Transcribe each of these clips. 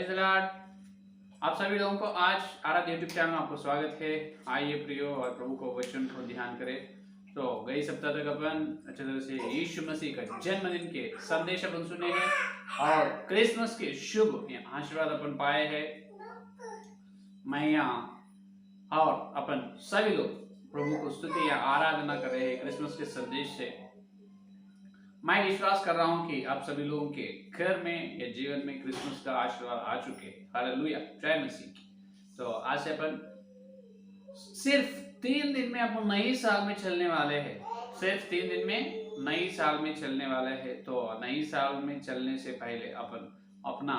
Praise the Lord. आप सभी लोगों को आज आराध्य यूट्यूब चैनल में आपको स्वागत है। आइए प्रियो और प्रभु को वचन को ध्यान करें। तो गई सप्ताह तक अपन अच्छी तरह से यीशु मसीह का जन्मदिन के संदेश अपन सुने हैं और क्रिसमस के शुभ आशीर्वाद अपन पाए हैं। मैं यहाँ और अपन सभी लोग प्रभु को स्तुति या आराधना कर रहे हैं क्रिसमस के संदेश से। मैं विश्वास कर रहा हूं कि आप सभी लोगों के घर में या जीवन में क्रिसमस का आशीर्वाद आ चुके। हालेलुया, जय मसीह की। तो आज से अपन सिर्फ 3 दिन में अपन नई साल में चलने वाले हैं। सिर्फ 3 दिन में नई साल में चलने वाले हैं। तो नई साल में चलने से पहले अपन अपना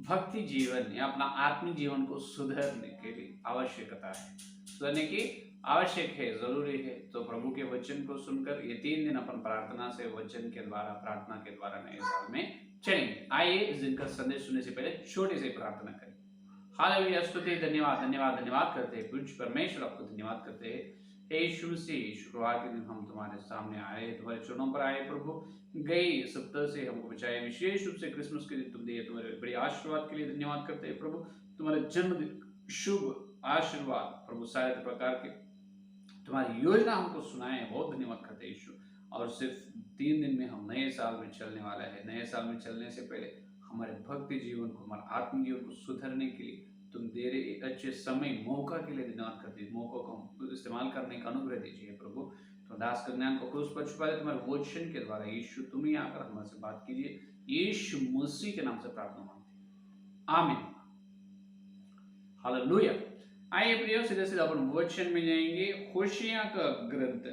भक्ति जीवन या अपना आत्मिक जीवन को सुधारने के लिए आवश्यकता है, सुधारने की आवश्यक है, जरूरी है। तो प्रभु के वचन को सुनकर ये 3 दिन अपन प्रार्थना से, वचन के द्वारा, प्रार्थना के द्वारा नए साल में चलेंगे। आइए इस दिन का संदेश सुनने से पहले छोटी सी प्रार्थना करें। हालेलुया, स्तुति, धन्यवाद धन्यवाद धन्यवाद करते हैं पूज्य परमेश्वर, आपको धन्यवाद करते हैं। हे यीशु मसीह, शुक्रवार के दिन हम तुम्हारे सामने आए, तुम्हारे चरणों पर आए प्रभु। गई सप्ताह से हमको बचाए, विशेष रूप से क्रिसमस के दिन तुम दिए, तुम्हारे बड़े आशीर्वाद के लिए धन्यवाद करते हैं प्रभु। तुम्हारे जन्मदिन शुभ आशीर्वाद प्रभु सारे प्रकार के तुम्हारी योजना हमको सुनाए, बहुत धन्यवाद करते हैं यीशु। और सिर्फ 3 दिन में हम नए साल में चलने वाला है। नए साल में चलने से पहले हमारे भक्ति जीवन को, हमारे आत्मिक जीवन को सुधारने के लिए तुम दे रहे अच्छे समय, मौका के लिए धन्यवाद करते हैं। मौका को इस्तेमाल करने का अनुग्रह दीजिए प्रभु। तो दास का ज्ञान को क्रूस पर छुपा दे तुम्हारे वचन के द्वारा। यीशु तुम ही आकर हमारे बात कीजिए, यीशु मसीह के नाम से प्रार्थना मांगते हैं, आमीन। हालेलुया। आइए प्रियो, सीधे सीधे अपन वचन में जाएंगे। होशिया का ग्रंथ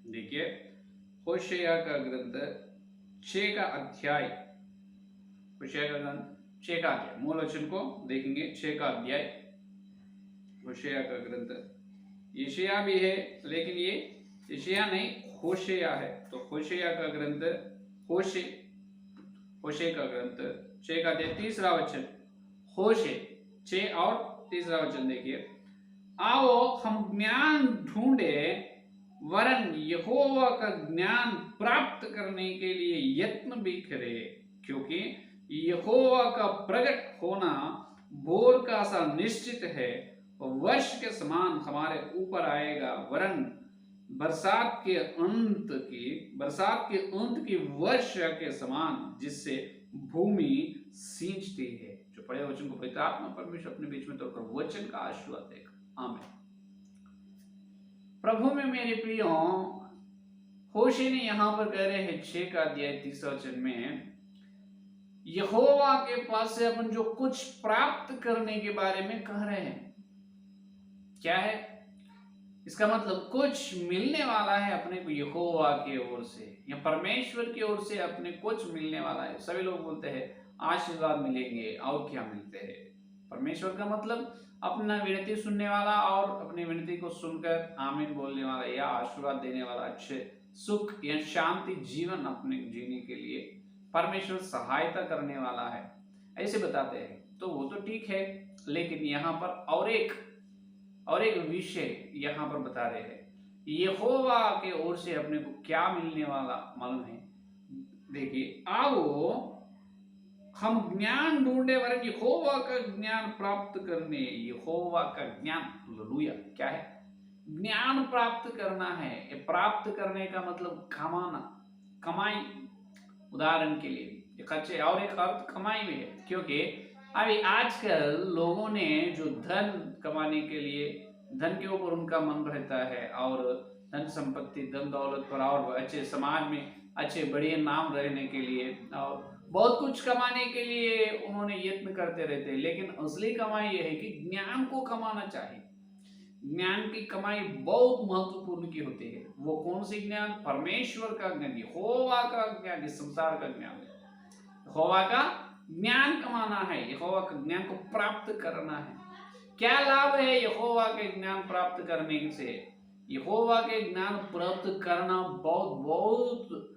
देखिए, होशिया का ग्रंथ 6 का अध्याय, होशिया का ग्रंथ 6 का अध्याय, मूल वचन को देखेंगे। 6 का अध्याय होशिया का ग्रंथ। यशायाह भी है लेकिन ये यशायाह नहीं, होशिया है। तो होशिया का ग्रंथ, होशे का ग्रंथ 6 का अध्याय 3रा वचन। होशे 6 और 3रा वचन देखिए। आओ हम ज्ञान ढूंढे, वरन यहोवा का ज्ञान प्राप्त करने के लिए यत्न भी करें, क्योंकि यहोवा का प्रकट होना भोर का सा निश्चित है। वर्ष के समान हमारे ऊपर आएगा, वरन बरसात के अंत की वर्षा के समान, जिससे भूमि सींचती है। जो पढ़े वचन को पवित्र आत्मा परमेश्वर अपने बीच में तोड़कर वचन का आशीर्वाद देगा, आमीन। प्रभु में मेरे प्रियो, होशे ने यहां पर कह रहे हैं 6 का अध्याय 3रा वचन में, यहोवा के पास से अपन जो कुछ प्राप्त करने के बारे में कह रहे हैं। क्या है इसका मतलब? कुछ मिलने वाला है अपने को यहोवा की ओर से या परमेश्वर की ओर से अपने कुछ मिलने वाला है। सभी लोग बोलते हैं आशीर्वाद मिलेंगे, और क्या मिलते हैं? परमेश्वर का मतलब अपना विनती सुनने वाला और अपनी विनती को सुनकर आमीन बोलने वाला या आशीर्वाद देने वाला, अच्छे सुख या शांति जीवन अपने जीने के लिए परमेश्वर सहायता करने वाला है, ऐसे बताते हैं। तो वो तो ठीक है, लेकिन यहाँ पर और एक विषय यहाँ पर बता रहे हैं। यहोवा के ओर से अपने को क्या मिलने वाला मालूम है? देखिए, आओ हम ज्ञान ढूंढे, वरन यहोवा का ज्ञान प्राप्त करने। यहोवा का ज्ञान, हालेलुया, क्या है? ज्ञान प्राप्त करना है। ये प्राप्त करने का मतलब कमाना, कमाई। उदाहरण के लिए खर्चे, और एक अर्थ कमाई भी है, क्योंकि अभी आजकल लोगों ने जो धन कमाने के लिए, धन के ऊपर उनका मन रहता है, और धन संपत्ति, धन दौलत पर, और अच्छे समाज में अच्छे बड़े नाम रहने के लिए, और बहुत कुछ कमाने के लिए उन्होंने यत्न करते रहते हैं। लेकिन असली कमाई यह है कि ज्ञान को कमाना चाहिए। ज्ञान की कमाई बहुत महत्वपूर्ण की होती है। वो कौन सी ज्ञान? परमेश्वर का ज्ञान, यहोवा का ज्ञान, इस संसार का ज्ञान। यहोवा का ज्ञान कमाना है, यहोवा के ज्ञान को प्राप्त करना है। क्या लाभ है यहोवा के ज्ञान प्राप्त करने से? यहोवा के ज्ञान प्राप्त करना बहुत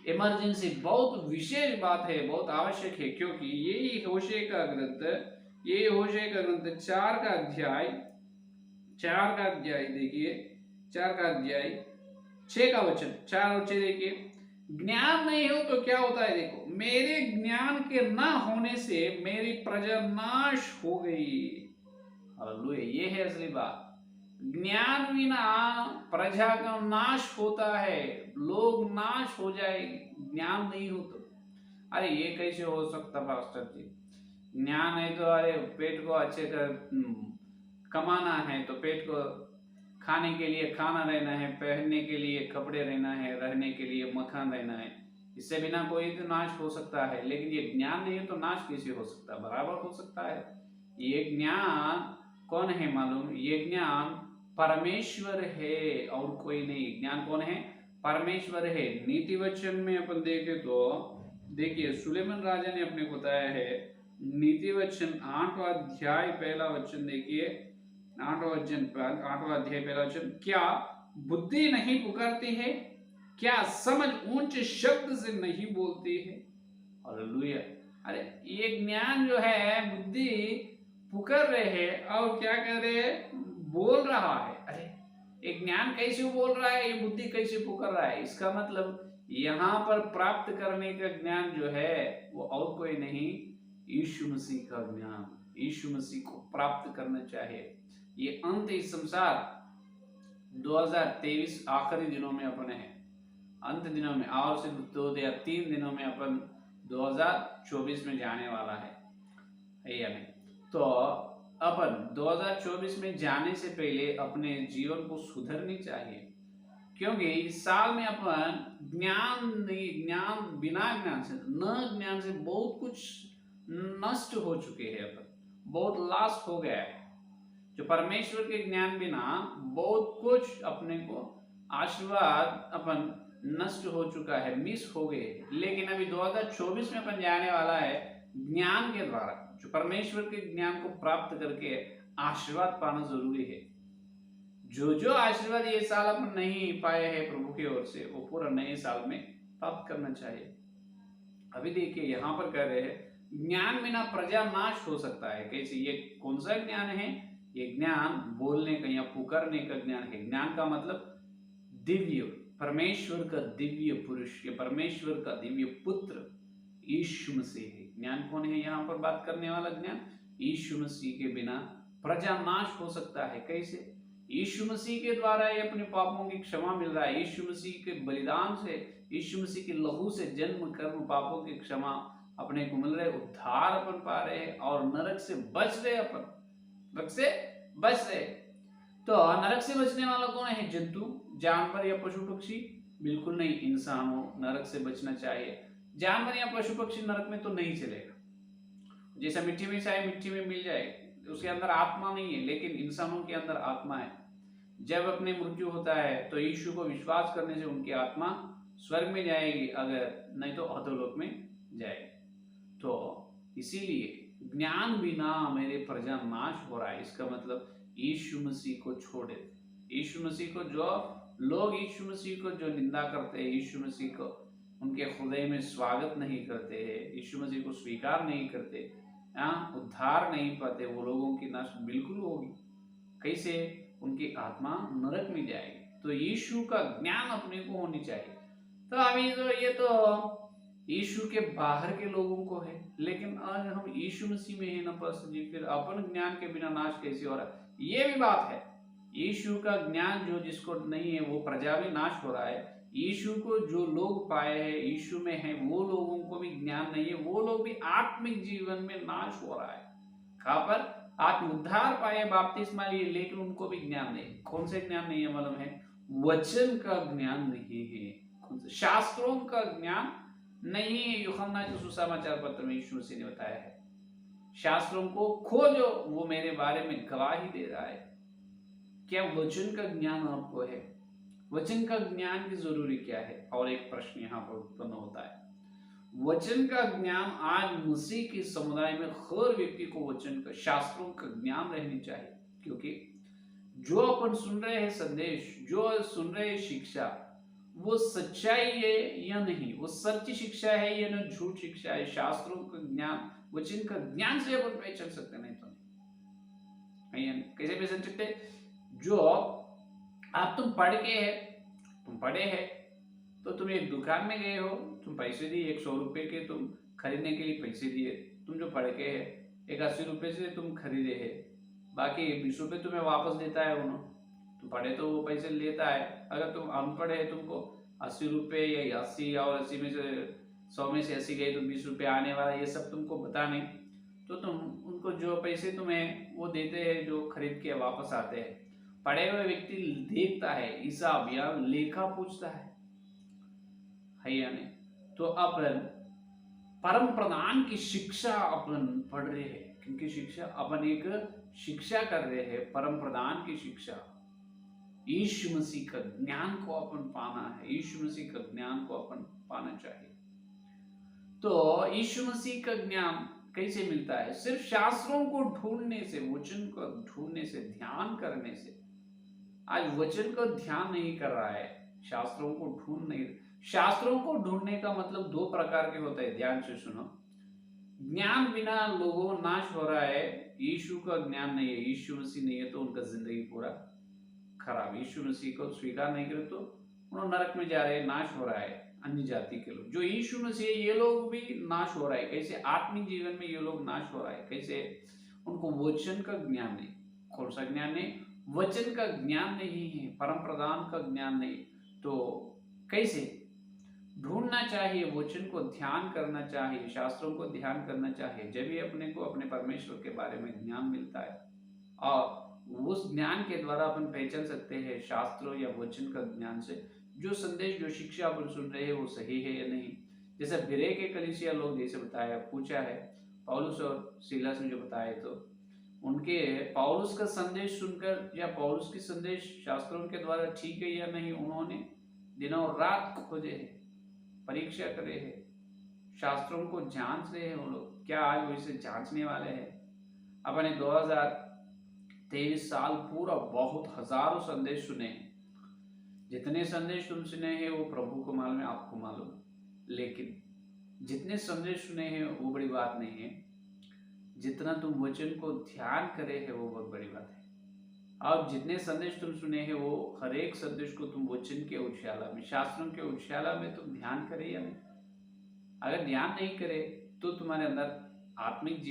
इमरजेंसी, बहुत विशेष बात है, बहुत आवश्यक है। क्योंकि यही होशे का ग्रंथ 4 का अध्याय देखिए, 4 का अध्याय 6 का वचन, 4 और 6 देखिए। ज्ञान नहीं हो तो क्या होता है, देखो, मेरे ज्ञान के ना होने से मेरी प्रजा नाश हो गई। हालेलुया, ये है असली बात। ज्ञान बिना प्रजा का नाश होता है, लोग नाश हो जाएंगे, ज्ञान नहीं हो तो। अरे ये कैसे हो सकता पास्टर जी, ज्ञान है तो अरे पेट को अच्छे कर कमाना है, तो पेट को खाने के लिए खाना रहना है, पहनने के लिए कपड़े रहना है, रहने के लिए मकान रहना है, इससे बिना कोई तो नाश हो सकता है। लेकिन ये ज्ञान नहीं है तो नाश कैसे हो सकता है, बराबर हो सकता है। ये ज्ञान कौन है मालूम, ये ज्ञान परमेश्वर है और कोई नहीं। ज्ञान कौन है, परमेश्वर है। नीति वचन में अपन देखें तो देखिए सुलेमान राजा ने अपने को बताया है, नीति वचन 8वां अध्याय पहला वचन देखिए, 8वां अध्याय पहला वचन, क्या बुद्धि नहीं पुकारती है, क्या समझ ऊंचे शब्द से नहीं बोलती है। हालेलुया। अरे ये ज्ञान जो है, बुद्धि पुकार रहे हैं और क्या कर रहे हैं, बोल रहा है। अरे एक ज्ञान कैसे बोल रहा है, ये बुद्धि कैसे पुकार रहा है, इसका मतलब यहाँ पर प्राप्त करने का ज्ञान जो है वो और कोई नहीं, यीशु मसीह का ज्ञान। यीशु मसीह को प्राप्त करना चाहिए। ये अंत इस संसार 2023 आखिरी दिनों में अपन है, अंत दिनों में, और सिर्फ 2 या 3 दिनों में अपन 2024 में जाने वाला है या नहीं। तो अपन 2024 में जाने से पहले अपने जीवन को सुधरनी चाहिए, क्योंकि इस साल में अपन ज्ञान बिना ज्ञान से, न ज्ञान से बहुत कुछ नष्ट हो चुके हैं, अपन बहुत लॉस हो गया है। जो परमेश्वर के ज्ञान बिना बहुत कुछ अपने को आशीर्वाद अपन नष्ट हो चुका है, मिस हो गए। लेकिन अभी 2024 में अपन जाने वाला है ज्ञान के द्वारा, जो परमेश्वर के ज्ञान को प्राप्त करके आशीर्वाद पाना जरूरी है। जो आशीर्वाद ये साल अपन नहीं पाए हैं प्रभु की ओर से, वो पूरा नए साल में प्राप्त करना चाहिए। अभी देखिए यहाँ पर कह रहे हैं, ज्ञान बिना प्रजा नाश हो सकता है। कैसे, ये कौन सा ज्ञान है, ये ज्ञान बोलने का या पुकारने का ज्ञान है। ज्ञान का मतलब दिव्य, परमेश्वर का दिव्य पुरुष, ये परमेश्वर का दिव्य पुत्र यीशु मसीह है। ज्ञान कौन है यहाँ पर बात करने वाला ज्ञान, यीशु मसीह के बिना प्रजा नाश हो सकता है। कैसे, यीशु मसीह के द्वारा ये अपने पापों की क्षमा मिल रहा है। यीशु मसीह के बलिदान से, यीशु मसीह के लहू से जन्म कर्म पापों की क्षमा अपने को मिल रहे, उद्धार अपन पा रहे हैं और नरक से बच रहे, अपन नरक से बच रहे। तो नरक से बचने वाला कौन है, जंतु, जानवर या पशु पक्षी? बिल्कुल नहीं, इंसानों नरक से बचना चाहिए। जानवर या पशु पक्षी नरक में तो नहीं चलेगा। जैसा मिट्टी में चाहे मिट्टी में मिल जाए, उसके अंदर आत्मा नहीं है, लेकिन इंसानों के अंदर आत्मा है। जब अपने मृत्यु होता है तो यीशु को विश्वास करने से उनकी आत्मा स्वर्ग में जाएगी, अगर नहीं तो अधोलोक में जाएगी। तो इसीलिए ज्ञान बिना मेरे प्रजा नाश हो रहा है। इसका मतलब यीशु मसीह को छोड़े, यीशु मसीह को, जो लोग यीशु मसीह को जो निंदा करते हैं, यीशु मसीह को उनके हृदय में स्वागत नहीं करते हैं, यीशु मसीह को स्वीकार नहीं करते, उद्धार नहीं पाते, वो लोगों की नाश बिल्कुल होगी। कैसे, उनकी आत्मा नरक में जाएगी। तो यीशु का ज्ञान अपने को होनी चाहिए। तो अभी तो ये तो यीशु के बाहर के लोगों को है, लेकिन आज हम यीशु मसीह में है ना पास्टर जी, फिर अपन ज्ञान के बिना नाश कैसे हो रहा है? ये भी बात है। यीशु का ज्ञान जो जिसको नहीं है, वो प्रजा भी नाश हो रहा है। यीशु को जो लोग पाए हैं, यीशु में है, वो लोगों को भी ज्ञान नहीं है, वो लोग भी आत्मिक जीवन में नाश हो रहा है। कहां पर? आत्म उद्धार पाए, बपतिस्मा लिए, लेकिन उनको भी ज्ञान नहीं। कौन से ज्ञान नहीं है मालूम है? वचन का ज्ञान नहीं है, शास्त्रों का ज्ञान नहीं है। यूहन्ना के सुसमाचार पत्र में यीशु मसीह ने बताया है, शास्त्रों को खोजो, वो मेरे बारे में गवाही दे रहा है। क्या वचन का ज्ञान आपको है? वचन का ज्ञान की जरूरी क्या है? और एक प्रश्न यहाँ पर उत्पन्न होता है, वचन का ज्ञान आज मसीह के समुदाय में हर व्यक्ति को वचन का, शास्त्रों का ज्ञान रहनी चाहिए। क्योंकि जो अपन सुन रहे हैं संदेश, जो सुन रहे हैं शिक्षा, वो सच्चाई है या नहीं, वो सच्ची शिक्षा है या न झूठ शिक्षा है। शास्त्रों का ज्ञान, वचन का ज्ञान से अपन पहचान सकते, नहीं तो नहीं। कैसे पहचान सकते? जो आप तुम पढ़ के है, तुम पढ़े हैं, तो तुम एक दुकान में गए हो, तुम पैसे दिए, 100 रुपए के तुम खरीदने के लिए पैसे दिए, तुम जो पढ़ के है एक 80 रुपए से तुम खरीदे है, बाकी 20 रुपए तुम्हें वापस देता है उन्होंने। तुम पढ़े तो वो पैसे लेता है। अगर तुम अनपढ़ है, तुमको 80 रुपए या 80 और 80 में से 100 में से 80 गए तो 20 रुपए आने वाला, ये सब तुमको पता नहीं, तो तुम उनको जो पैसे तुम्हें वो देते हैं जो खरीद के वापस आते हैं। पढ़े हुए व्यक्ति देखता है, हिसाब या लेखा पूछता है या नहीं। तो अपन परम प्रधान की शिक्षा अपन पढ़ रहे हैं, क्योंकि शिक्षा अपन एक शिक्षा कर रहे हैं, परम प्रधान की शिक्षा, यीशु मसीह का ज्ञान को अपन पाना है, यीशु मसीह का ज्ञान को अपन पाना चाहिए। तो यीशु मसीह का ज्ञान कैसे मिलता है? सिर्फ शास्त्रों को ढूंढने से, वचन को ढूंढने से, ध्यान करने से। आज वचन को ध्यान नहीं कर रहा है, शास्त्रों को ढूंढ नहीं। शास्त्रों को ढूंढने का मतलब दो प्रकार के होते हैं, ध्यान से सुनो। ज्ञान बिना लोगों नाश हो रहा है, यीशु का ज्ञान नहीं है, यीशु मसीह नहीं है तो उनका जिंदगी पूरा खराब। यीशु मसीह को स्वीकार नहीं करे तो उन्होंने नरक में जा रहे हैं, नाश हो रहा है अन्य जाति के लोग। जो यीशु मसीह है ये लोग भी नाश हो रहा है। कैसे? आत्मिक जीवन में ये लोग नाश हो रहा है। कैसे? उनको वचन का ज्ञान नहीं। कौन सा ज्ञान नहीं? वचन का ज्ञान नहीं है, परम प्रधान का ज्ञान नहीं। तो कैसे ढूंढना चाहिए? वचन को ध्यान करना चाहिए, शास्त्रों को ध्यान करना चाहिए, जब भी अपने को अपने परमेश्वर के बारे में ज्ञान मिलता है। और उस ज्ञान के द्वारा अपन पहचान सकते हैं शास्त्रों या वचन का ज्ञान से जो संदेश, जो शिक्षा अपन सुन रहे हैं वो सही है या नहीं। जैसे बिरे के कलीसिया लोग जैसे बताया, पूछा है पौलुस और सीलास ने जो बताया, तो उनके पौलुस का संदेश सुनकर या पौलुस की संदेश शास्त्रों के द्वारा ठीक है या नहीं, उन्होंने दिनों रात खोजे है, परीक्षा करे है, शास्त्रों को जांच रहे हैं वो लोग। क्या आज वैसे जांचने वाले हैं? अपने 2023 साल पूरा बहुत हजारों संदेश सुने हैं। जितने संदेश तुम सुने हैं वो प्रभु को मालूम है, आपको मालूम है। लेकिन जितने संदेश सुने हैं वो बड़ी बात नहीं है, जितना तुम वचन को ध्यान करे है वो बहुत बड़ी बात है। और जितने संदेश तुम सुने हैं वो हर एक संदेश को तुम वचन के उछाला में, शास्त्रों के उछाला में तुम ध्यान करे या नहीं। अगर ध्यान नहीं करे तो तुम्हारे अंदर आत्मिक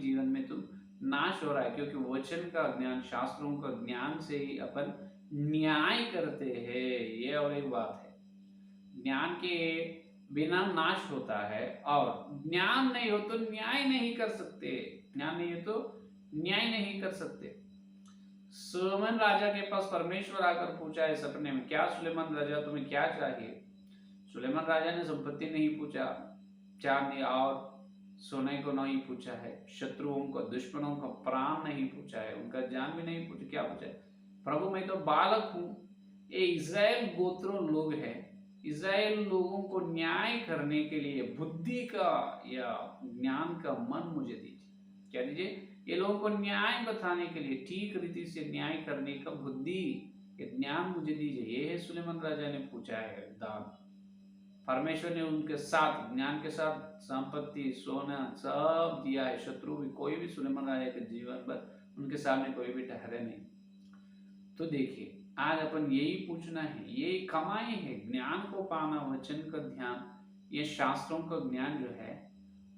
जीवन में तुम नाश हो रहा है, क्योंकि वचन का ज्ञान, शास्त्रों का ज्ञान से ही अपन न्याय करते हैं। ये और एक बात है, ज्ञान के बिना नाश होता है, और ज्ञान नहीं हो तो न्याय नहीं कर सकते। ज्ञान नहीं हो तो न्याय नहीं कर सकते। सुलेमान राजा के पास परमेश्वर आकर पूछा है सपने में, क्या सुलेमान राजा तुम्हें क्या चाहिए? सुलेमान राजा ने संपत्ति नहीं पूछा, चांदी और सोने को नहीं पूछा है, शत्रुओं को, दुश्मनों का प्राण नहीं पूछा है, उनका जान भी नहीं पूछा। क्या पूछा है? प्रभु मैं तो बालक हूँ, ये इज़राइल गोत्रों लोग हैं, इज़राइल लोगों को न्याय करने के लिए बुद्धि का या ज्ञान का मन मुझे दीजिए। क्या दीजिए? ये लोगों को न्याय बताने के लिए, ठीक रीति से न्याय करने का बुद्धि, ज्ञान मुझे दीजिए। ये है सुलेमान राजा ने पूछा है दान। परमेश्वर ने उनके साथ, ज्ञान के साथ संपत्ति, सोना सब दिया है। शत्रु भी, कोई भी सुलेमान राजा के जीवन पर उनके सामने कोई भी ठहरे नहीं। तो देखिए आज अपन यही पूछना है, यही कमाई है, ज्ञान को पाना, वचन का ध्यान, ये शास्त्रों का ज्ञान जो है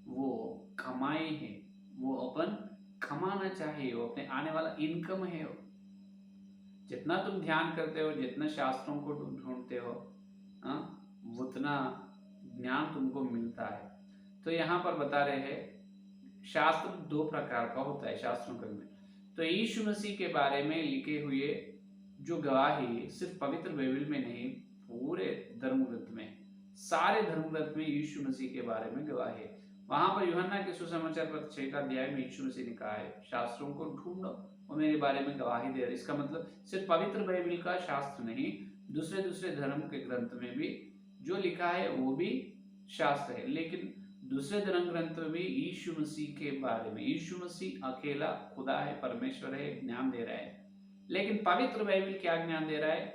वो कमाई है, वो अपन कमाना चाहिए, वो अपने आने वाला इनकम है। जितना तुम ध्यान करते हो, जितना शास्त्रों को ढूंढते हो, उतना ज्ञान तुमको मिलता है। तो यहाँ पर बता रहे हैं शास्त्र दो प्रकार का होता है, शास्त्रों का में तो यीशु मसीह के बारे में लिखे हुए जो गवाही सिर्फ पवित्र बाइबल में नहीं, पूरे धर्म ग्रंथ में, सारे धर्म ग्रंथ में यीशु मसीह के बारे में गवाही है। वहां पर यूहन्ना के सुसमाचार पत्र 6 अध्याय में यीशु मसीह ने कहा है, शास्त्रों को ढूंढो, वो मेरे बारे में गवाही दे रहे। इसका मतलब सिर्फ पवित्र बाइबल का शास्त्र नहीं, दूसरे धर्म के ग्रंथ में भी जो लिखा है वो भी शास्त्र है। लेकिन दूसरे धर्म ग्रंथ में भी यीशु मसीह के बारे में, यीशु मसीह अकेला खुदा है, परमेश्वर है, ज्ञान दे रहा है। लेकिन पवित्र बाइबल क्या ज्ञान दे रहा है?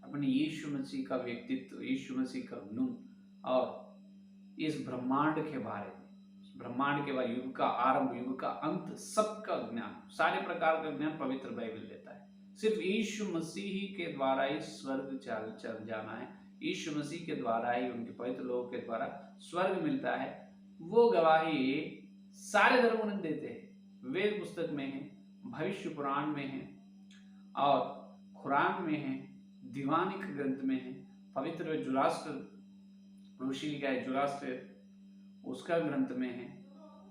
अपने यीशु मसीह का व्यक्तित्व, यीशु मसीह का गुण, और इस ब्रह्मांड के बारे में, ब्रह्मांड के बारे, युग का आरंभ, युग का अंत, सबका ज्ञान, सारे प्रकार का ज्ञान पवित्र बाइबल देता है। सिर्फ यीशु मसीह ही के द्वारा ही स्वर्ग चल जाना है, यीशु मसीह के द्वारा ही, उनके पवित्र लोगों के द्वारा स्वर्ग मिलता है, वो गवाही सारे धर्मग्रंथ देते हैं। वेद पुस्तक में है, भविष्य पुराण में है, और कुरान में है, दीवानिक ग्रंथ में है, पवित्र जुरास्टर ऋषि लिखा है, जुरास्टर उसका ग्रंथ में है।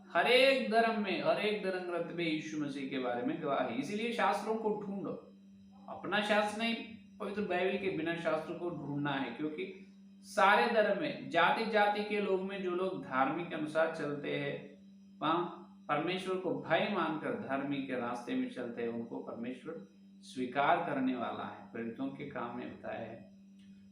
हर एक धर्म में, हर एक धर्म ग्रंथ में यीशु मसीह के बारे में गवाही। इसीलिए शास्त्रों को ढूंढो, अपना शास्त्र नहीं, पवित्र बाइबल के बिना शास्त्र को ढूंढना है, क्योंकि सारे धर्म में, जाति जाति के लोग में जो लोग धार्मिक अनुसार चलते हैं, वहां परमेश्वर को भय मानकर धार्मिक के रास्ते में चलते हैं, उनको परमेश्वर स्वीकार करने वाला है। प्रेरितों के काम में बताया है।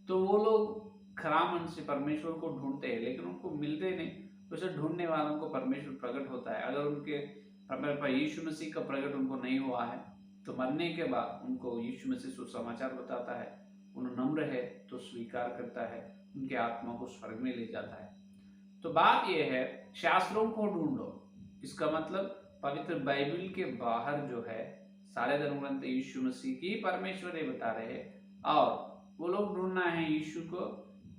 तो वो लोग खरा मन से परमेश्वर को ढूंढते हैं, लेकिन उनको मिलते नहीं, तो उसे ढूंढने वालों को परमेश्वर प्रकट होता है। अगर उनके यीशु मसीह का प्रकट उनको नहीं हुआ है, तो मरने के बाद उनको यीशु मसीह सुसमाचार बताता है, उन नम्र है तो स्वीकार करता है, उनके आत्मा को स्वर्ग में ले जाता है। तो बात यह है, शास्त्रों को ढूंढो, इसका मतलब पवित्र बाइबल के बाहर जो है सारे धर्मग्रंथ यीशु मसीह की परमेश्वर ये बता रहे हैं, और वो लोग ढूंढना है यीशु को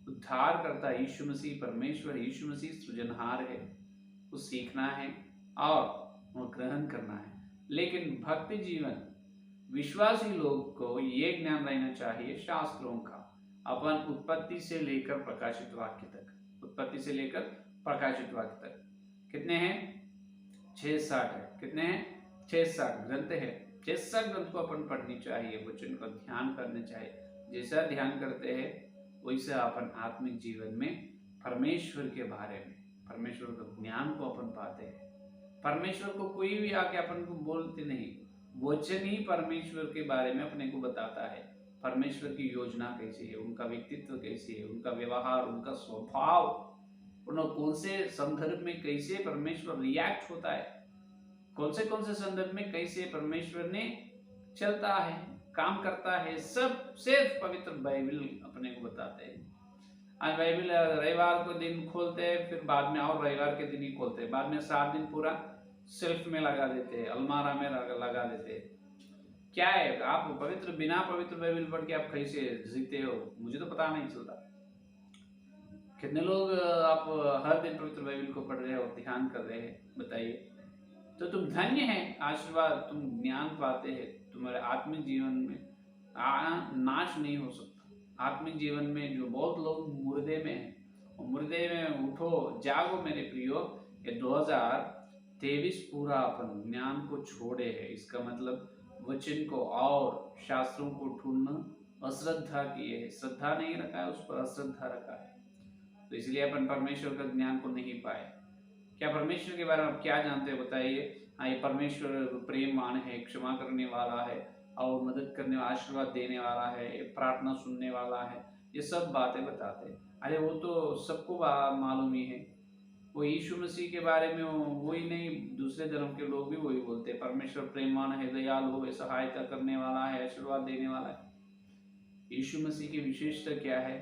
उद्धार करता है। यीशु मसीह परमेश्वर, यीशु मसीह सृजनहार है, वो सीखना है और वो ग्रहण करना है। लेकिन भक्ति जीवन विश्वासी लोग को ये ज्ञान रहना चाहिए शास्त्रों का, अपन उत्पत्ति से लेकर प्रकाशित वाक्य तक, उत्पत्ति से लेकर प्रकाशित वाक्य तक कितने हैं? 660 है। कितने हैं? 660 ग्रंथ है। 660 ग्रंथ को अपन पढ़नी चाहिए, वचन को ध्यान करना चाहिए। जैसा ध्यान करते हैं वैसे अपन आत्मिक जीवन में परमेश्वर के बारे में, परमेश्वर के ज्ञान को अपन पाते हैं। परमेश्वर को कोई भी आके अपन को बोलते नहीं, वचन ही परमेश्वर के बारे में अपने को बताता है। परमेश्वर की योजना कैसी है, उनका व्यक्तित्व कैसी है, उनका व्यवहार, उनका स्वभाव, उन्होंने कौन से संदर्भ में कैसे परमेश्वर रिएक्ट होता है, कौन से संदर्भ में कैसे परमेश्वर ने चलता है, काम करता है, सब सिर्फ पवित्र बाइबल अपने को बताते हैं। आज बाइबल रविवार को दिन खोलते हैं, फिर बाद में और रविवार के दिन ही खोलते हैं, बाद में 7 दिन पूरा सेल्फ में लगा देते हैं, अलमारा में लगा देते हैं। क्या है, आप बिना पवित्र बाइबल पढ़ के आप कैसे जीते हो, मुझे तो पता नहीं चलता। कितने लोग आप हर दिन पवित्र बाइबल को पढ़ रहे हो, ध्यान कर रहे हैं, बताइए। तो तुम धन्य है, आशीर्वाद, तुम ज्ञान पाते हैं, तुम्हारे आत्मिक जीवन में नाश नहीं हो सकता। आत्मिक जीवन में जो बहुत लोग मुर्दे में हैं, मुर्दे में उठो, जागो मेरे प्रियो। ये 2023 पूरा अपन ज्ञान को छोड़े है, इसका मतलब वचन को और शास्त्रों को ढूंढना अश्रद्धा किए है, श्रद्धा नहीं रखा है, उस पर अश्रद्धा रखा है। तो इसलिए अपन परमेश्वर का ज्ञान को नहीं पाए। क्या परमेश्वर के बारे में आप क्या जानते हैं, बताइए। ये परमेश्वर प्रेमवान है, क्षमा करने वाला है और मदद करने, आशीर्वाद देने वाला है, प्रार्थना सुनने वाला है, ये सब बातें बताते हैं। अरे वो तो सबको मालूम ही है, वो यीशु मसीह के बारे में वही नहीं, दूसरे धर्म के लोग भी वही बोलते हैं, परमेश्वर प्रेमवान है, दयालु है, सहायता करने वाला है, आशीर्वाद देने वाला है। यीशु मसीह की विशेषता क्या है?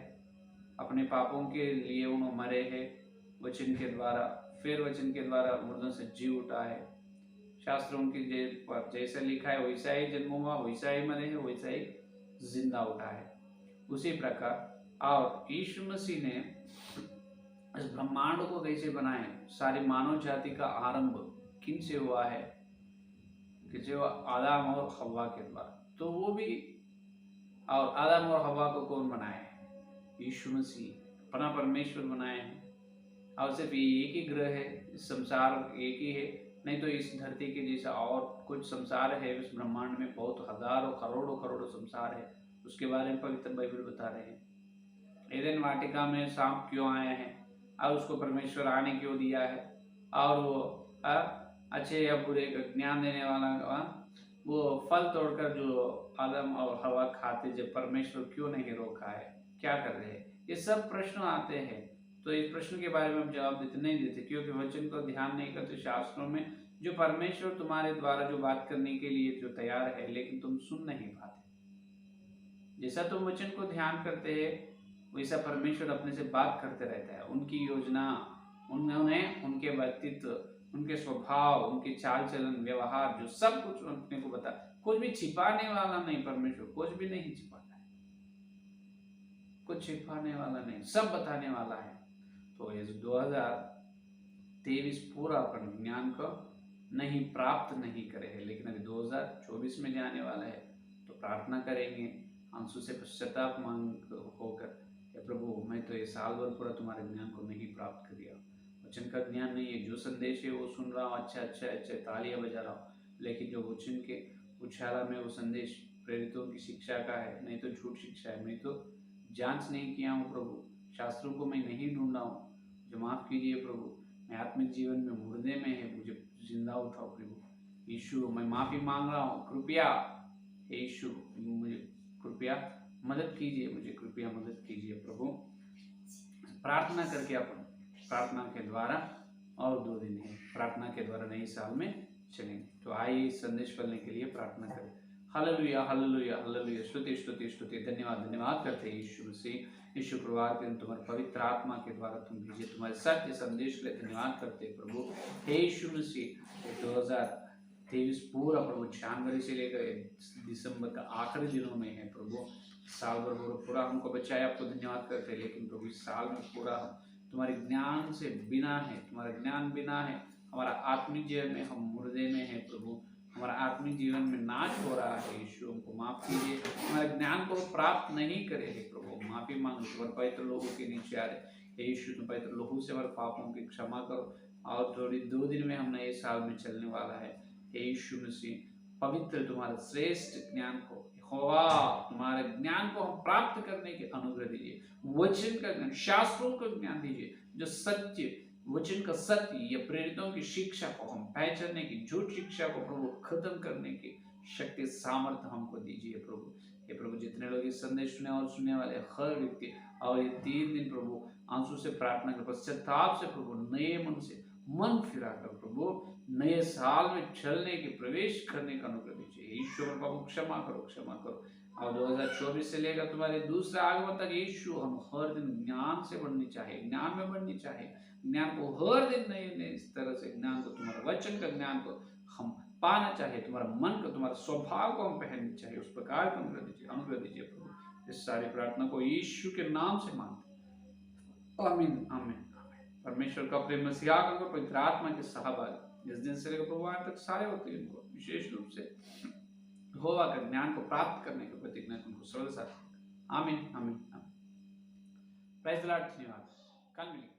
अपने पापों के लिए उन्होंने मरे हैं वचन के द्वारा, फिर वचन के द्वारा मुर्दों से जी उठा है। शास्त्रों की जैसा लिखा है वैसा ही जन्म हुआ, वैसा ही मरे है, वैसा ही जिंदा उठा है। उसी प्रकार और यीशु मसीह ने इस ब्रह्मांड को कैसे बनाए, सारी मानव जाति का आरंभ किन से हुआ है? कि जो आदम और हव्वा के द्वारा। तो वो भी, और आदम और हव्वा को कौन बनाए? यीशु मसीह, अपना परमेश्वर बनाए हैं। और सिर्फ एक ही ग्रह है, इस संसार एक ही है, नहीं तो इस धरती के जैसा और कुछ संसार है इस ब्रह्मांड में, बहुत हजारों करोड़ों संसार है, उसके बारे में पवित्र बाइबल बता रहे हैं। एदेन वाटिका में सांप क्यों आए हैं और उसको परमेश्वर आने क्यों दिया है, और वो अच्छे या बुरे का ज्ञान देने वाला वो फल तोड़कर जो आदम और हवा खाते, जब परमेश्वर क्यों नहीं रोका है, क्या कर रहे हैं? ये सब प्रश्न आते हैं। तो इस प्रश्न के बारे में हम जवाब देते नहीं देते, क्योंकि वचन को ध्यान नहीं करते। शास्त्रों में जो परमेश्वर तुम्हारे द्वारा जो बात करने के लिए जो तैयार है, लेकिन तुम सुन नहीं पाते। जैसा तुम वचन को ध्यान करते हैं वैसा परमेश्वर अपने से बात करते रहता है। उनकी योजना, उन्होंने उनके व्यक्तित्व, उनके स्वभाव, उनके चाल चलन, व्यवहार, जो सब कुछ अपने को बता, कुछ भी छिपाने वाला नहीं। परमेश्वर कुछ भी नहीं छिपाता है, कुछ छिपाने वाला नहीं, सब बताने वाला है। तो ये 2023 पूरा अपन ज्ञान को नहीं प्राप्त नहीं करे है, लेकिन अभी 2024 में जाने वाला है। तो प्रार्थना करेंगे आंसू से पश्चाताप मांग होकर, हे प्रभु मैं तो ये साल भर पूरा तुम्हारे ज्ञान को नहीं प्राप्त कर दिया, वचन का ज्ञान नहीं है, जो संदेश है वो सुन रहा हूँ, अच्छा तालियां बजा रहा हूँ, लेकिन जो वचन के उछाला में वो संदेश प्रेरितों की शिक्षा का है, नहीं तो झूठ शिक्षा है, मैं तो जांच नहीं किया हूँ प्रभु, शास्त्रों को मैं नहीं ढूंढा हूँ, जो माफ कीजिए प्रभु, मैं आत्मिक जीवन में मुर्दे में है, मुझे जिंदा उठाओ प्रभु यीशु, मैं माफी मांग रहा हूँ, कृपया यीशु मुझे कृपया मदद कीजिए, मुझे कृपया मदद कीजिए प्रभु। प्रार्थना करके अपन प्रार्थना के द्वारा और 2 दिन है, प्रार्थना के द्वारा नए साल में चलेंगे। तो आइए इस संदेश करने के लिए प्रार्थना करें। हालेलुया हालेलुया हालेलुया, स्तुति स्तुति स्तुति, धन्यवाद धन्यवाद करते हैं यीशु मसीह, यीशु परिवार के तुम्हारे पवित्र आत्मा के द्वारा तुम भेजे तुम्हारे सत्य संदेश के लिए धन्यवाद करते हैं प्रभु। हे यीशु मसीह 2023 पूरा प्रभु जनवरी से लेकर दिसंबर का आखिरी दिनों में है प्रभु, साल भर पूरा हमको बचाया, आपको धन्यवाद करते हैं। लेकिन प्रभु इस साल में पूरा तुम्हारे ज्ञान से बिना है, तुम्हारा ज्ञान बिना है, हमारा आत्मिक जीवन में हम मुर्दे में है प्रभु, हमारा आत्मिक जीवन में नाश हो रहा है। यीशु हमको माफ कीजिए, हमारे ज्ञान को प्राप्त नहीं करे है प्रभु, माफी मांगो, तुम्हारे पवित्र लोगों के नीचे आ रहे यीशु, तुम पवित्र लोगों से हमारे पापों की क्षमा करो, और थोड़ी 2 दिन में हम नए साल में चलने वाला है। यीशु मसीह पवित्र तुम्हारे श्रेष्ठ ज्ञान को, यहोवा तुम्हारे ज्ञान को हम प्राप्त करने के अनुग्रह दीजिए, वचन का ज्ञान, शास्त्रों का ज्ञान दीजिए, जो सत्य वचन का सत्य या प्रेरितों की शिक्षा को हम पहचानने की, झूठ शिक्षा को प्रभु खत्म करने की शक्ति सामर्थ्य हमको दीजिए प्रभु। ये प्रभु जितने लोग इस संदेश सुने और सुनने वाले हर व्यक्ति, और ये 3 दिन प्रभु आंसू से प्रार्थना कर पश्चाताप से प्रभु नए मन से मन फिरा कर प्रभु नए साल में चलने के प्रवेश करने का अनुग्रह दीजिए। ईश्वर बाबू क्षमा करो, और 2024 से लेकर तुम्हारे दूसरे आगमन तक यीशु हम हर दिन ज्ञान से बढ़नी चाहिए, ज्ञान में बढ़नी चाहिए, ज्ञान को हर दिन नए नए इस तरह से ज्ञान को, तुम्हारे वचन का ज्ञान को हम पाना चाहिए, तुम्हारा मन को, तुम्हारा स्वभाव को हम पहनना चाहिए, उस प्रकार का अनुग्रह दीजिए प्रभु। इस सारी प्रार्थना को यीशु के नाम से मांगते, आमीन आमीन। परमेश्वर का प्रेम मसीहा का पवित्र आत्मा के सहभागी इस दिन से लेकर प्रभु तक सारे होते हैं, उनको विशेष रूप से यहोवा का ज्ञान को प्राप्त करने के प्रतिज्ञा उनको सरल साथ। आमीन आमीन आमीन। प्रेज़ द लॉर्ड, धन्यवाद। कल मिलेंगे।